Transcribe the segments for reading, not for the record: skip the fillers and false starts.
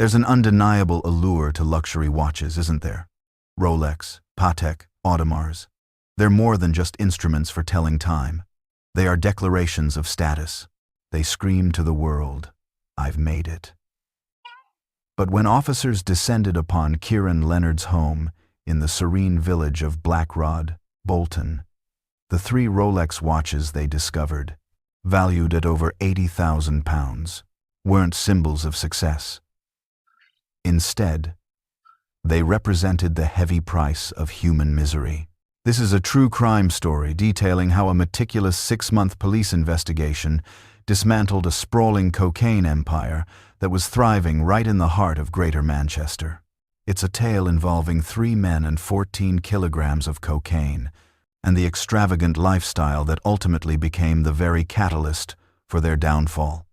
There's an undeniable allure to luxury watches, isn't there? Rolex, Patek, Audemars. They're more than just instruments for telling time. They are declarations of status. They scream to the world, "I've made it." But when officers descended upon Kieran Leonard's home in the serene village of Blackrod, Bolton, the 3 Rolex watches they discovered, valued at over £80,000, weren't symbols of success. Instead, they represented the heavy price of human misery. This is a true crime story detailing how a meticulous 6-month police investigation dismantled a sprawling cocaine empire that was thriving right in the heart of Greater Manchester. It's a tale involving 3 men and 14 kilograms of cocaine, and the extravagant lifestyle that ultimately became the very catalyst for their downfall.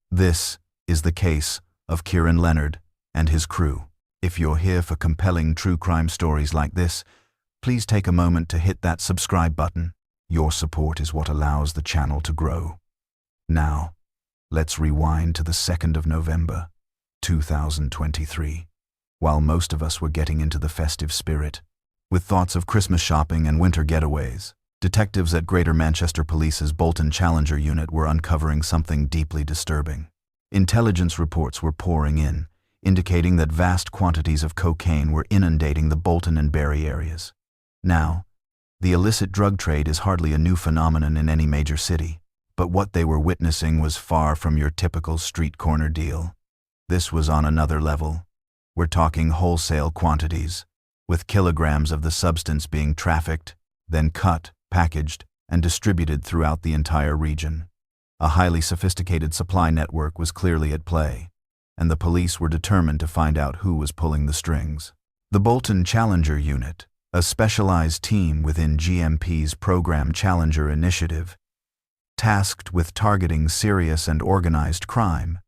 This is the case of Kieran Leonard and his crew. If you're here for compelling true crime stories like this, please take a moment to hit that subscribe button. Your support is what allows the channel to grow. Now, let's rewind to the 2nd of November, 2023. While most of us were getting into the festive spirit, with thoughts of Christmas shopping and winter getaways, detectives at Greater Manchester Police's Bolton Challenger unit were uncovering something deeply disturbing. Intelligence reports were pouring in, indicating that vast quantities of cocaine were inundating the Bolton and Bury areas. Now, the illicit drug trade is hardly a new phenomenon in any major city, but what they were witnessing was far from your typical street corner deal. This was on another level. We're talking wholesale quantities, with kilograms of the substance being trafficked, then cut, packaged, and distributed throughout the entire region. A highly sophisticated supply network was clearly at play, and the police were determined to find out who was pulling the strings. The Bolton Challenger Unit, a specialized team within GMP's Program Challenger initiative, tasked with targeting serious and organized crime,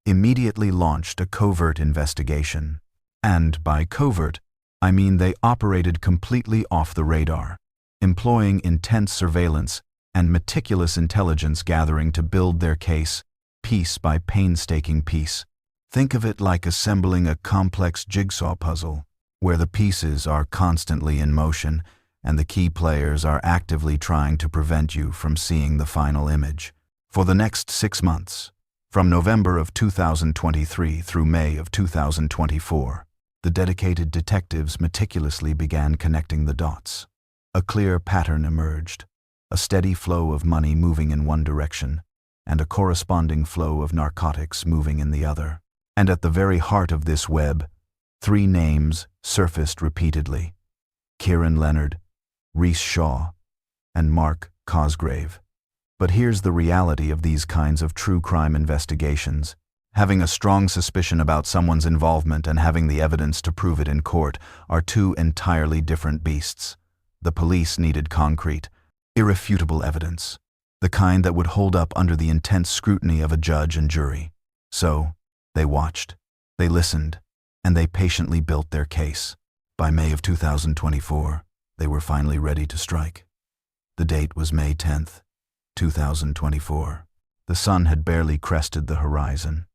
immediately launched a covert investigation. And by covert, I mean they operated completely off the radar, employing intense surveillance and meticulous intelligence gathering to build their case, piece by painstaking piece. Think of it like assembling a complex jigsaw puzzle, where the pieces are constantly in motion and the key players are actively trying to prevent you from seeing the final image. For the next 6 months, from November of 2023 through May of 2024, the dedicated detectives meticulously began connecting the dots. A clear pattern emerged, a steady flow of money moving in one direction, and a corresponding flow of narcotics moving in the other. And at the very heart of this web, 3 names surfaced repeatedly: Kieran Leonard, Reece Shaw, and Mark Cosgrave. But here's the reality of these kinds of true crime investigations. Having a strong suspicion about someone's involvement and having the evidence to prove it in court are 2 entirely different beasts. The police needed concrete, irrefutable evidence, the kind that would hold up under the intense scrutiny of a judge and jury. So, they watched, they listened, and they patiently built their case. By May of 2024, they were finally ready to strike. The date was May 10th, 2024. The sun had barely crested the horizon.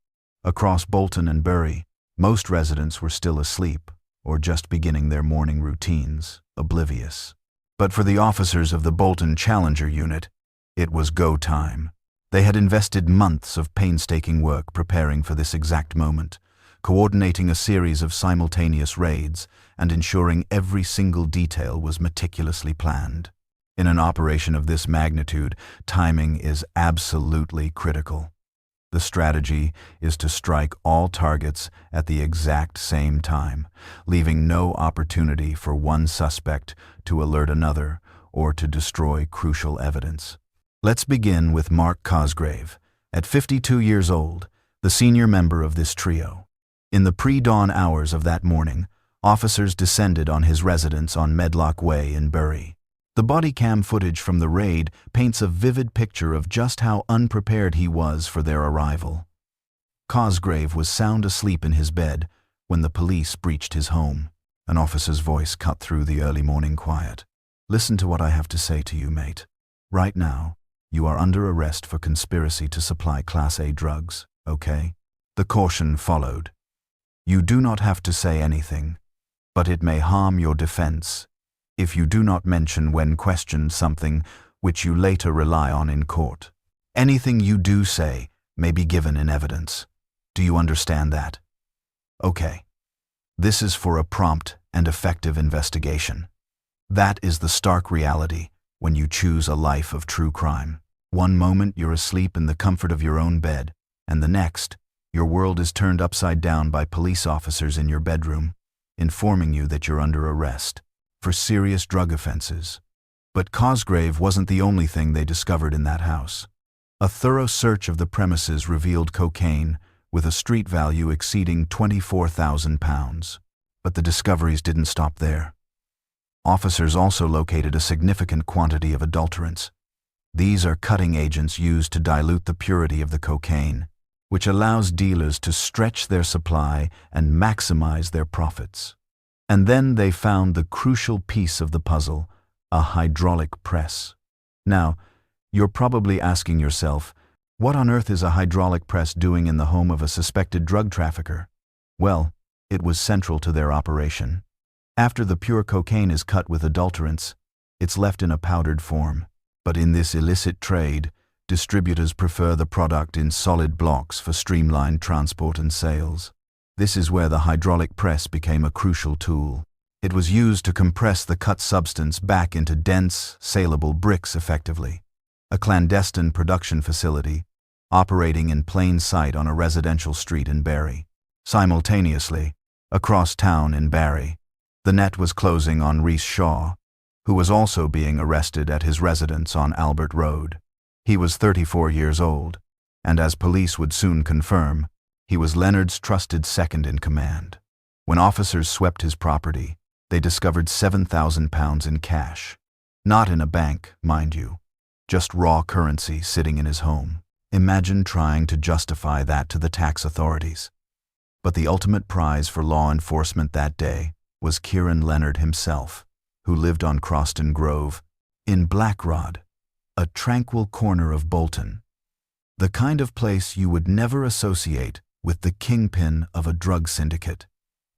Across Bolton and Bury, most residents were still asleep or just beginning their morning routines, oblivious. But for the officers of the Bolton Challenger Unit, it was go time. They had invested months of painstaking work preparing for this exact moment, coordinating a series of simultaneous raids and ensuring every single detail was meticulously planned. In an operation of this magnitude, timing is absolutely critical. The strategy is to strike all targets at the exact same time, leaving no opportunity for one suspect to alert another or to destroy crucial evidence. Let's begin with Mark Cosgrave, at 52 years old, the senior member of this trio. In the pre-dawn hours of that morning, officers descended on his residence on Medlock Way in Bury. The body cam footage from the raid paints a vivid picture of just how unprepared he was for their arrival. Cosgrave was sound asleep in his bed when the police breached his home. An officer's voice cut through the early morning quiet. "Listen to what I have to say to you, mate. Right now, you are under arrest for conspiracy to supply Class A drugs, okay?" The caution followed. You do not have to say anything, but it may harm your defense if you do not mention when questioned something which you later rely on in court. Anything you do say may be given in evidence. Do you understand that? Okay. This is for a prompt and effective investigation. That is the stark reality when you choose a life of true crime. One moment you're asleep in the comfort of your own bed, and the next, your world is turned upside down by police officers in your bedroom, informing you that you're under arrest for serious drug offenses. But Cosgrave wasn't the only thing they discovered in that house. A thorough search of the premises revealed cocaine with a street value exceeding £24,000. But the discoveries didn't stop there. Officers also located a significant quantity of adulterants. These are cutting agents used to dilute the purity of the cocaine, which allows dealers to stretch their supply and maximize their profits. And then they found the crucial piece of the puzzle, a hydraulic press. Now, you're probably asking yourself, what on earth is a hydraulic press doing in the home of a suspected drug trafficker? Well, it was central to their operation. After the pure cocaine is cut with adulterants, it's left in a powdered form. But in this illicit trade, distributors prefer the product in solid blocks for streamlined transport and sales. This is where the hydraulic press became a crucial tool. It was used to compress the cut substance back into dense, saleable bricks effectively. A clandestine production facility, operating in plain sight on a residential street in Bury. Simultaneously, across town in Bury, the net was closing on Rhys Shaw, who was also being arrested at his residence on Albert Road. He was 34 years old, and as police would soon confirm, he was Leonard's trusted second-in-command. When officers swept his property, they discovered £7,000 in cash. Not in a bank, mind you. Just raw currency sitting in his home. Imagine trying to justify that to the tax authorities. But the ultimate prize for law enforcement that day was Kieran Leonard himself, who lived on Croston Grove, in Blackrod, a tranquil corner of Bolton. The kind of place you would never associate with the kingpin of a drug syndicate.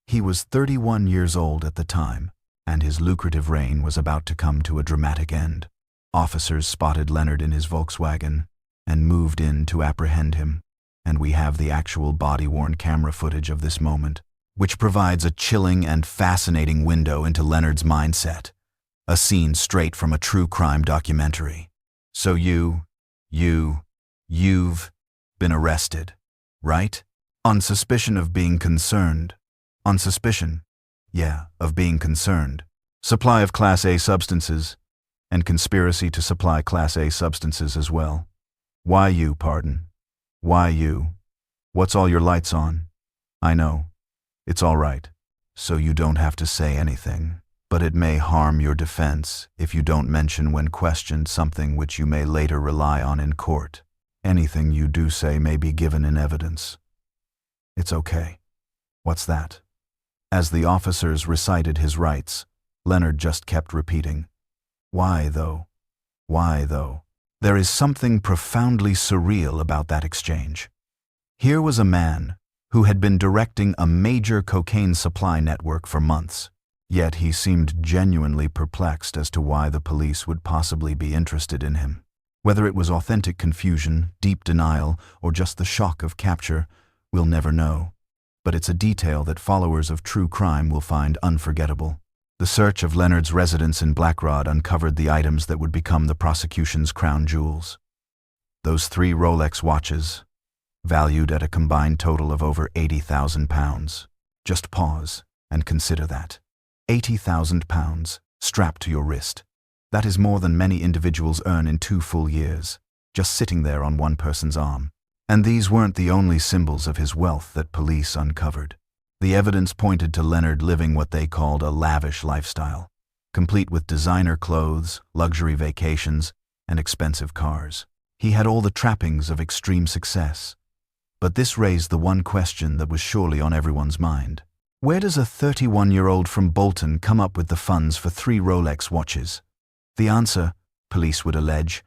He was 31 years old at the time, and his lucrative reign was about to come to a dramatic end. Officers spotted Leonard in his Volkswagen and moved in to apprehend him, and we have the actual body-worn camera footage of this moment, which provides a chilling and fascinating window into Leonard's mindset, a scene straight from a true crime documentary. So you've been arrested, right? On suspicion of being concerned. On suspicion, of being concerned. Supply of Class A substances, and conspiracy to supply Class A substances as well. Why you, pardon? Why you? What's all your lights on? I know. It's all right. So you don't have to say anything. But it may harm your defense if you don't mention when questioned something which you may later rely on in court. Anything you do say may be given in evidence. It's okay. What's that? As the officers recited his rights, Leonard just kept repeating, "Why, though? Why, though?" There is something profoundly surreal about that exchange. Here was a man who had been directing a major cocaine supply network for months, yet he seemed genuinely perplexed as to why the police would possibly be interested in him. Whether it was authentic confusion, deep denial, or just the shock of capture, we'll never know. But it's a detail that followers of true crime will find unforgettable. The search of Leonard's residence in Blackrod uncovered the items that would become the prosecution's crown jewels. Those 3 Rolex watches, valued at a combined total of over £80,000. Just pause and consider that. £80,000 strapped to your wrist. That is more than many individuals earn in 2 full years, just sitting there on one person's arm. And these weren't the only symbols of his wealth that police uncovered. The evidence pointed to Leonard living what they called a lavish lifestyle, complete with designer clothes, luxury vacations, and expensive cars. He had all the trappings of extreme success. But this raised the one question that was surely on everyone's mind. Where does a 31-year-old from Bolton come up with the funds for 3 Rolex watches? The answer, police would allege,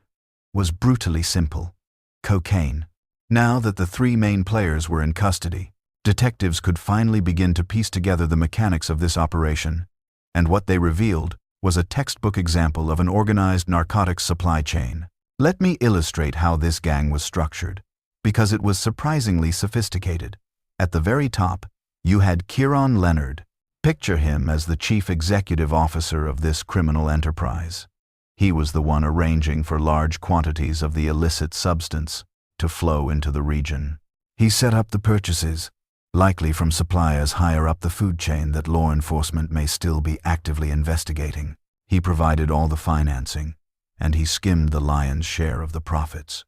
was brutally simple: cocaine. Now that the 3 main players were in custody, Detectives could finally begin to piece together the mechanics of this operation, and what they revealed was a textbook example of an organized narcotics supply chain. Let me illustrate how this gang was structured, because it was surprisingly sophisticated. At the very top, you had Kieran Leonard. Picture him as the chief executive officer of this criminal enterprise. He was the one arranging for large quantities of the illicit substance to flow into the region. He set up the purchases, likely from suppliers higher up the food chain that law enforcement may still be actively investigating. He provided all the financing, and he skimmed the lion's share of the profits.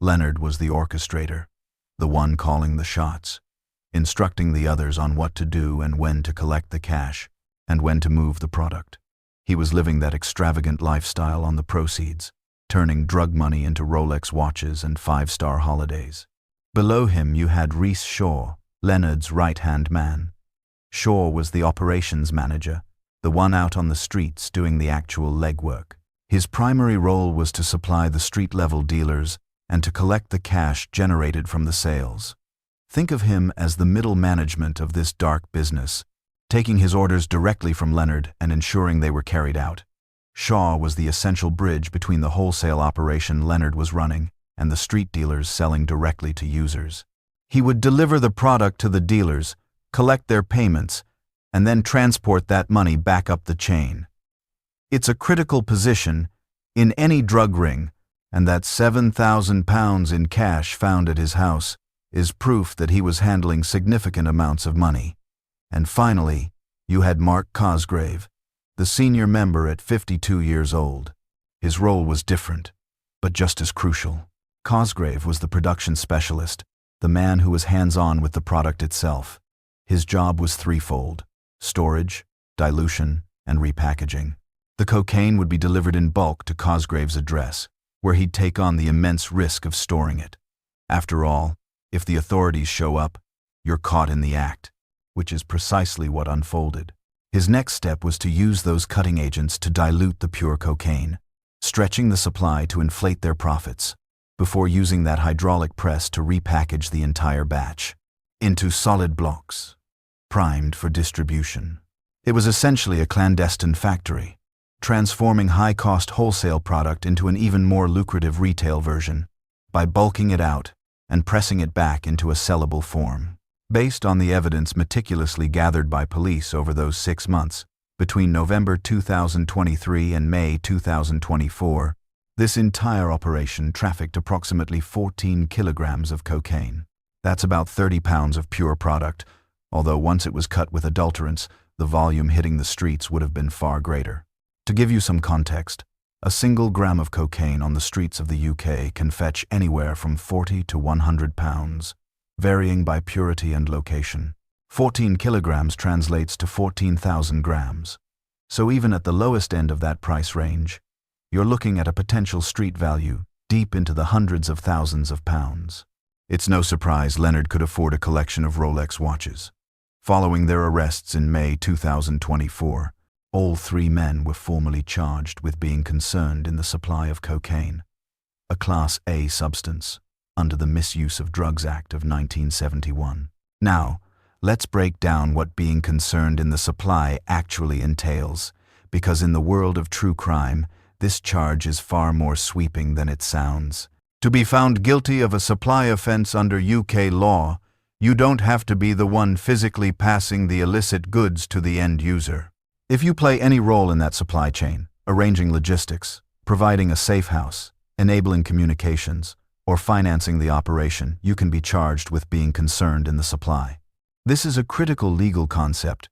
Leonard was the orchestrator, the one calling the shots, instructing the others on what to do and when to collect the cash, and when to move the product. He was living that extravagant lifestyle on the proceeds, turning drug money into Rolex watches and five-star holidays. Below him you had Reese Shaw, Leonard's right-hand man. Shaw was the operations manager, the one out on the streets doing the actual legwork. His primary role was to supply the street-level dealers and to collect the cash generated from the sales. Think of him as the middle management of this dark business, taking his orders directly from Leonard and ensuring they were carried out. Shaw was the essential bridge between the wholesale operation Leonard was running and the street dealers selling directly to users. He would deliver the product to the dealers, collect their payments, and then transport that money back up the chain. It's a critical position in any drug ring, and that £7,000 in cash found at his house is proof that he was handling significant amounts of money. And finally, you had Mark Cosgrave, the senior member at 52 years old. His role was different, but just as crucial. Cosgrave was the production specialist, the man who was hands-on with the product itself. His job was threefold: storage, dilution, and repackaging. The cocaine would be delivered in bulk to Cosgrave's address, where he'd take on the immense risk of storing it. After all, if the authorities show up, you're caught in the act, which is precisely what unfolded. His next step was to use those cutting agents to dilute the pure cocaine, stretching the supply to inflate their profits, before using that hydraulic press to repackage the entire batch into solid blocks, primed for distribution. It was essentially a clandestine factory, transforming high-cost wholesale product into an even more lucrative retail version by bulking it out and pressing it back into a sellable form. Based on the evidence meticulously gathered by police over those 6 months, between November 2023 and May 2024, this entire operation trafficked approximately 14 kilograms of cocaine. That's about 30 pounds of pure product, although once it was cut with adulterants, the volume hitting the streets would have been far greater. To give you some context, a single gram of cocaine on the streets of the UK can fetch anywhere from 40 to 100 pounds, varying by purity and location. 14 kilograms translates to 14,000 grams. So even at the lowest end of that price range, you're looking at a potential street value deep into the hundreds of thousands of pounds. It's no surprise Leonard could afford a collection of Rolex watches. Following their arrests in May 2024, all 3 men were formally charged with being concerned in the supply of cocaine, a Class A substance, under the Misuse of Drugs Act of 1971. Now, let's break down what being concerned in the supply actually entails, because in the world of true crime, this charge is far more sweeping than it sounds. To be found guilty of a supply offense under UK law, you don't have to be the one physically passing the illicit goods to the end user. If you play any role in that supply chain, arranging logistics, providing a safe house, enabling communications, or financing the operation, you can be charged with being concerned in the supply. This is a critical legal concept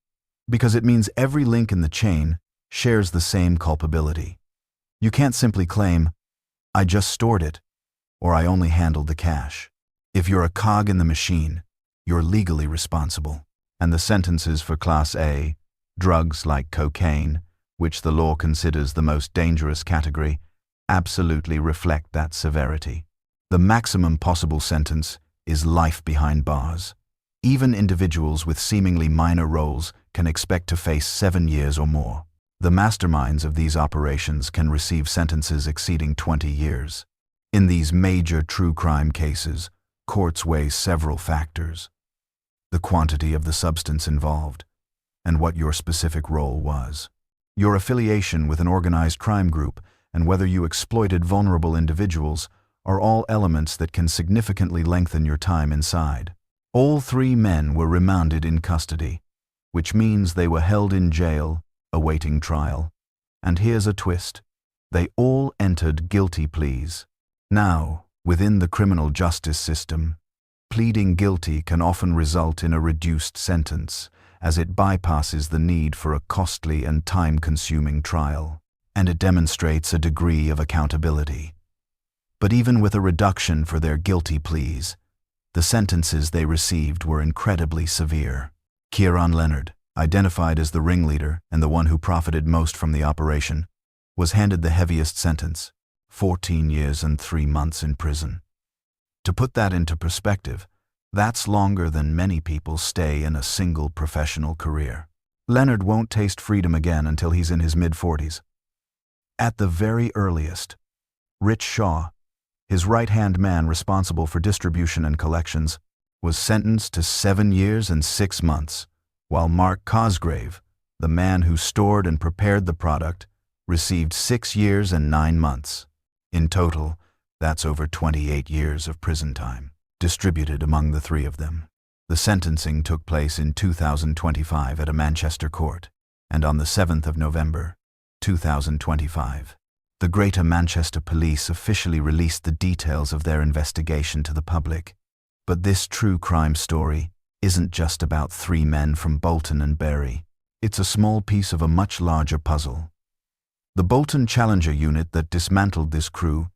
because it means every link in the chain shares the same culpability. You can't simply claim, "I just stored it," or "I only handled the cash." If you're a cog in the machine, you're legally responsible. And the sentences for Class A, drugs like cocaine, which the law considers the most dangerous category, absolutely reflect that severity. The maximum possible sentence is life behind bars. Even individuals with seemingly minor roles can expect to face 7 years or more. The masterminds of these operations can receive sentences exceeding 20 years. In these major true crime cases, courts weigh several factors: the quantity of the substance involved, and what your specific role was. Your affiliation with an organized crime group and whether you exploited vulnerable individuals are all elements that can significantly lengthen your time inside. All three men were remanded in custody, which means they were held in jail, awaiting trial. And here's a twist. They all entered guilty pleas. Now, within the criminal justice system, pleading guilty can often result in a reduced sentence, as it bypasses the need for a costly and time-consuming trial, and it demonstrates a degree of accountability. But even with a reduction for their guilty pleas, the sentences they received were incredibly severe. Kieran Leonard, identified as the ringleader and the one who profited most from the operation, was handed the heaviest sentence, 14 years and 3 months in prison. To put that into perspective, that's longer than many people stay in a single professional career. Leonard won't taste freedom again until he's in his mid-40s. At the very earliest, Rich Shaw, his right-hand man responsible for distribution and collections, was sentenced to 7 years and 6 months, while Mark Cosgrave, the man who stored and prepared the product, received 6 years and 9 months. In total, that's over 28 years of prison time, distributed among the three of them. The sentencing took place in 2025 at a Manchester court, and on the 7th of November, 2025, the Greater Manchester Police officially released the details of their investigation to the public. But this true crime story isn't just about 3 men from Bolton and Bury. It's a small piece of a much larger puzzle. The Bolton Challenger unit that dismantled this crew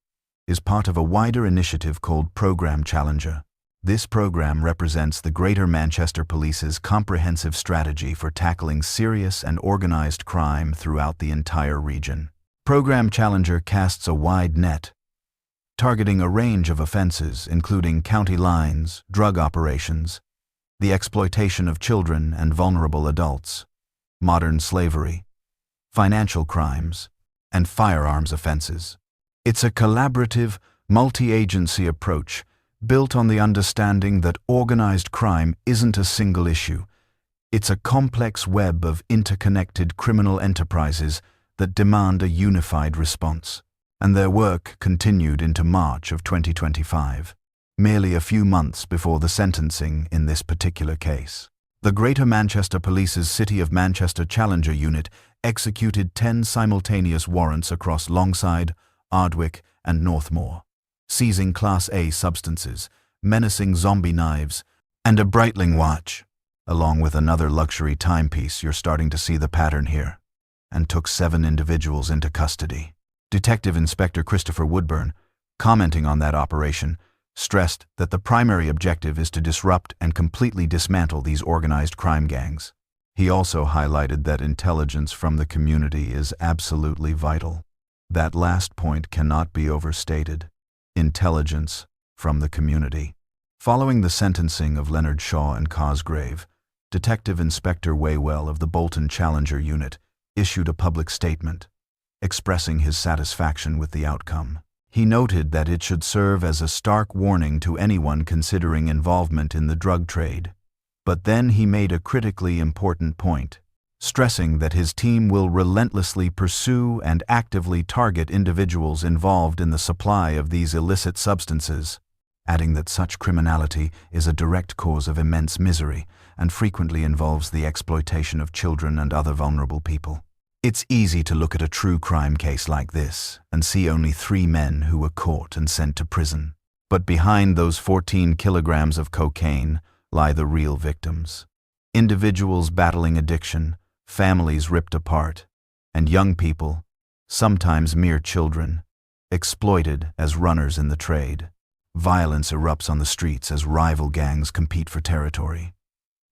is part of a wider initiative called Program Challenger. This program represents the Greater Manchester Police's comprehensive strategy for tackling serious and organized crime throughout the entire region. Program Challenger casts a wide net, targeting a range of offenses including county lines, drug operations, the exploitation of children and vulnerable adults, modern slavery, financial crimes, and firearms offenses. It's a collaborative, multi-agency approach built on the understanding that organized crime isn't a single issue. It's a complex web of interconnected criminal enterprises that demand a unified response. And their work continued into March of 2025, merely a few months before the sentencing in this particular case. The Greater Manchester Police's City of Manchester Challenger unit executed 10 simultaneous warrants across Longside, Ardwick, and Northmoor, seizing Class A substances, menacing zombie knives, and a Breitling watch, along with another luxury timepiece. You're starting to see the pattern here, and took 7 individuals into custody. Detective Inspector Christopher Woodburn, commenting on that operation, stressed that the primary objective is to disrupt and completely dismantle these organized crime gangs. He also highlighted that intelligence from the community is absolutely vital. That last point cannot be overstated. Intelligence from the community. Following the sentencing of Leonard Shaw and Cosgrave, Detective Inspector Waywell of the Bolton Challenger unit issued a public statement, expressing his satisfaction with the outcome. He noted that it should serve as a stark warning to anyone considering involvement in the drug trade. But then he made a critically important point, stressing that his team will relentlessly pursue and actively target individuals involved in the supply of these illicit substances, adding that such criminality is a direct cause of immense misery and frequently involves the exploitation of children and other vulnerable people. It's easy to look at a true crime case like this and see only 3 men who were caught and sent to prison. But behind those 14 kilograms of cocaine lie the real victims. Individuals battling addiction, families ripped apart, and young people, sometimes mere children, exploited as runners in the trade. Violence erupts on the streets as rival gangs compete for territory.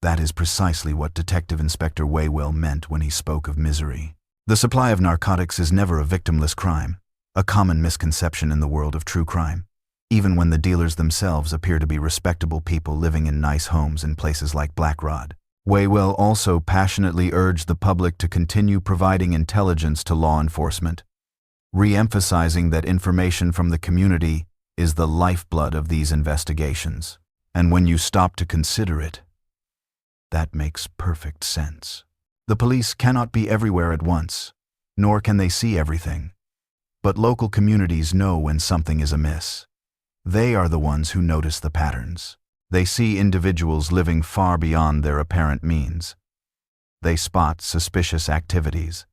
That is precisely what Detective Inspector Waywell meant when he spoke of misery. The supply of narcotics is never a victimless crime, a common misconception in the world of true crime, even when the dealers themselves appear to be respectable people living in nice homes in places like Blackrod. Waywell also passionately urged the public to continue providing intelligence to law enforcement, re-emphasizing that information from the community is the lifeblood of these investigations. And when you stop to consider it, That makes perfect sense. The police cannot be everywhere at once, nor can they see everything. But local communities know when something is amiss. They are the ones who notice the patterns. They see individuals living far beyond their apparent means. They spot suspicious activities,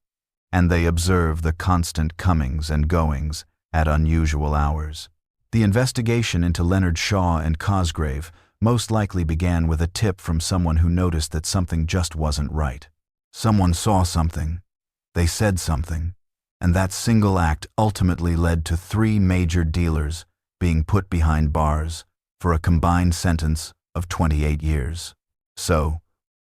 and they observe the constant comings and goings at unusual hours. The investigation into Leonard Shaw and Cosgrave most likely began with a tip from someone who noticed that something just wasn't right. Someone saw something, they said something, and that single act ultimately led to 3 major dealers being put behind bars for a combined sentence of 28 years. So,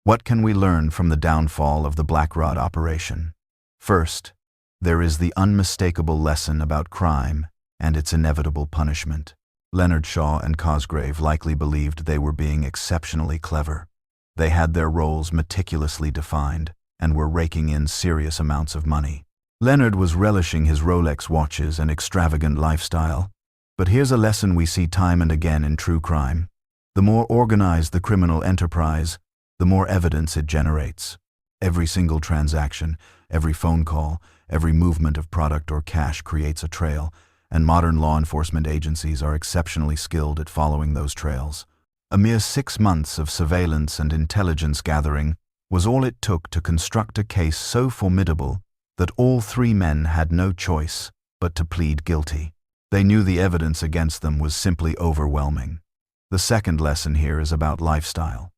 what can we learn from the downfall of the Black Rod operation? First, there is the unmistakable lesson about crime and its inevitable punishment. Leonard Shaw and Cosgrave likely believed they were being exceptionally clever. They had their roles meticulously defined and were raking in serious amounts of money. Leonard was relishing his ROLEX watches and extravagant lifestyle. But here's a lesson we see time and again in true crime. The more organized the criminal enterprise, the more evidence it generates. Every single transaction, every phone call, every movement of product or cash creates a trail, and modern law enforcement agencies are exceptionally skilled at following those trails. A mere 6 months of surveillance and intelligence gathering was all it took to construct a case so formidable that all 3 men had no choice but to plead guilty. They knew the evidence against them was simply overwhelming. The second lesson here is about lifestyle.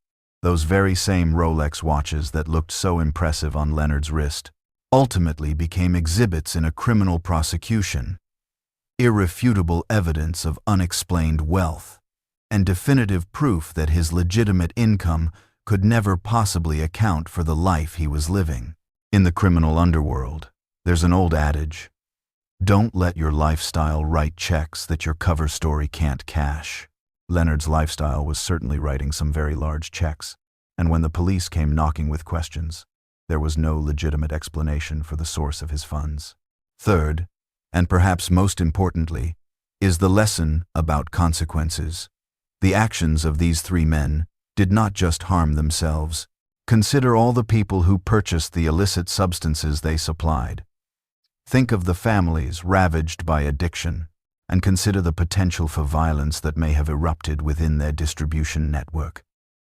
Those very same ROLEX watches that looked so impressive on Leonard's wrist ultimately became exhibits in a criminal prosecution. Irrefutable evidence of unexplained wealth, and definitive proof that his legitimate income could never possibly account for the life he was living. In the criminal underworld, there's an old adage: don't let your lifestyle write checks that your cover story can't cash. Leonard's lifestyle was certainly writing some very large checks, and when the police came knocking with questions, there was no legitimate explanation for the source of his funds. Third, and perhaps most importantly, is the lesson about consequences. The actions of these 3 men did not just harm themselves. Consider all the people who purchased the illicit substances they supplied. Think of the families ravaged by addiction, and consider the potential for violence that may have erupted within their distribution network.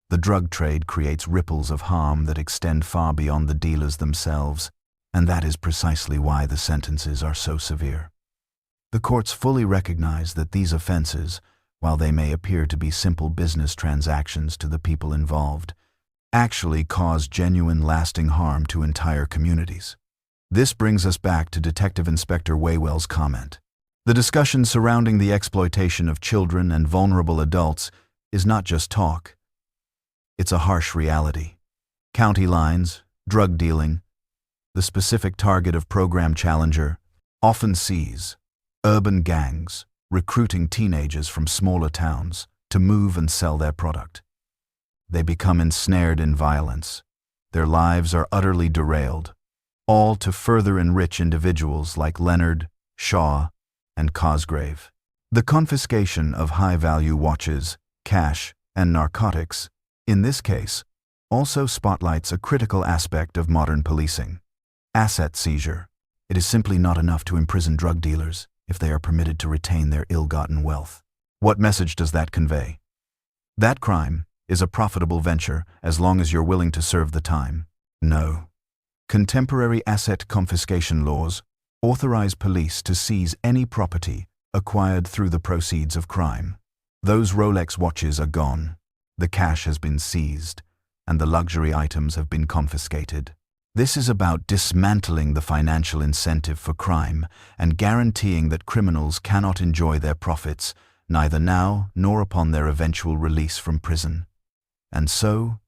The drug trade creates ripples of harm that extend far beyond the dealers themselves, and that is precisely why the sentences are so severe. The courts fully recognize that these offenses, while they may appear to be simple business transactions to the people involved, actually cause genuine lasting harm to entire communities. This brings us back to Detective Inspector Waywell's comment. The discussion surrounding the exploitation of children and vulnerable adults is not just talk. It's a harsh reality. County lines, drug dealing, the specific target of Program Challenger, often sees urban gangs recruiting teenagers from smaller towns to move and sell their product. They become ensnared in violence. Their lives are utterly derailed, all to further enrich individuals like Leonard, Shaw, and Cosgrave. The confiscation of high-value watches, cash, and narcotics, in this case, also spotlights a critical aspect of modern policing: asset seizure. It is simply not enough to imprison drug dealers if they are permitted to retain their ill-gotten wealth. What message does that convey? That crime is a profitable venture as long as you're willing to serve the time. No. Contemporary asset confiscation laws authorize police to seize any property acquired through the proceeds of crime. Those ROLEX watches are gone, the cash has been seized, and the luxury items have been confiscated. This is about dismantling the financial incentive for crime and guaranteeing that criminals cannot enjoy their profits, neither now nor upon their eventual release from prison. And so,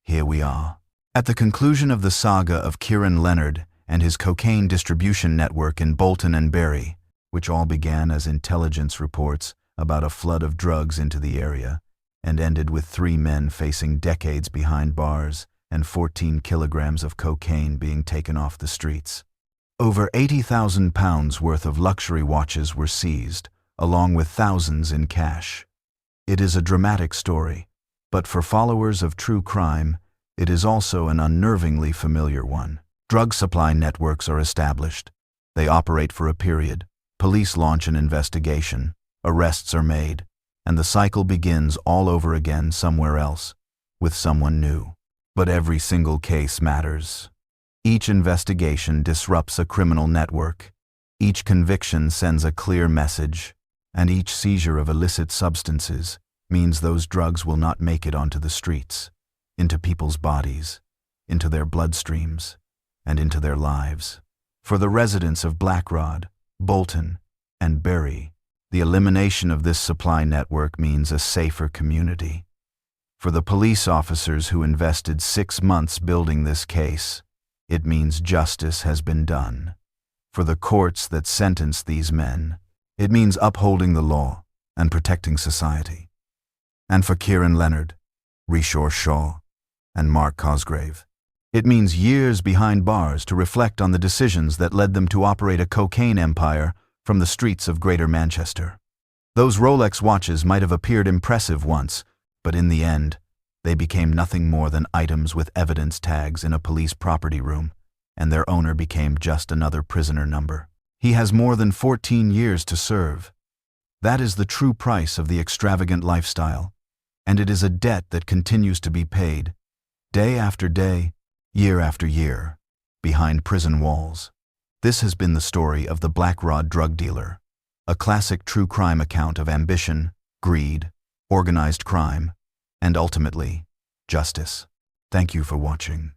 here we are. At the conclusion of the saga of Kieran Leonard and his cocaine distribution network in Bolton and Bury, which all began as intelligence reports about a flood of drugs into the area, and ended with 3 men facing decades behind bars and 14 kilograms of cocaine being taken off the streets. Over £80,000 worth of luxury watches were seized, along with thousands in cash. It is a dramatic story, but for followers of true crime, it is also an unnervingly familiar one. Drug supply networks are established. They operate for a period. Police launch an investigation. Arrests are made. And the cycle begins all over again somewhere else, with someone new. But every single case matters. Each investigation disrupts a criminal network. Each conviction sends a clear message. And each seizure of illicit substances means those drugs will not make it onto the streets, into people's bodies, into their bloodstreams, and into their lives. For the residents of Blackrod, Bolton, and Bury, the elimination of this supply network means a safer community. For the police officers who invested 6 months building this case, it means justice has been done. For the courts that sentenced these men, it means upholding the law and protecting society. And for Kieran Leonard, Rishore Shaw, and Mark Cosgrave, it means years behind bars to reflect on the decisions that led them to operate a cocaine empire from the streets of Greater Manchester. Those Rolex watches might have appeared impressive once, but in the end, they became nothing more than items with evidence tags in a police property room, and their owner became just another prisoner number. He has more than 14 years to serve. That is the true price of the extravagant lifestyle, and it is a debt that continues to be paid, day after day, year after year, behind prison walls. This has been the story of the Blackrod drug dealer, a classic true crime account of ambition, greed, organized crime, and ultimately, justice. Thank you for watching.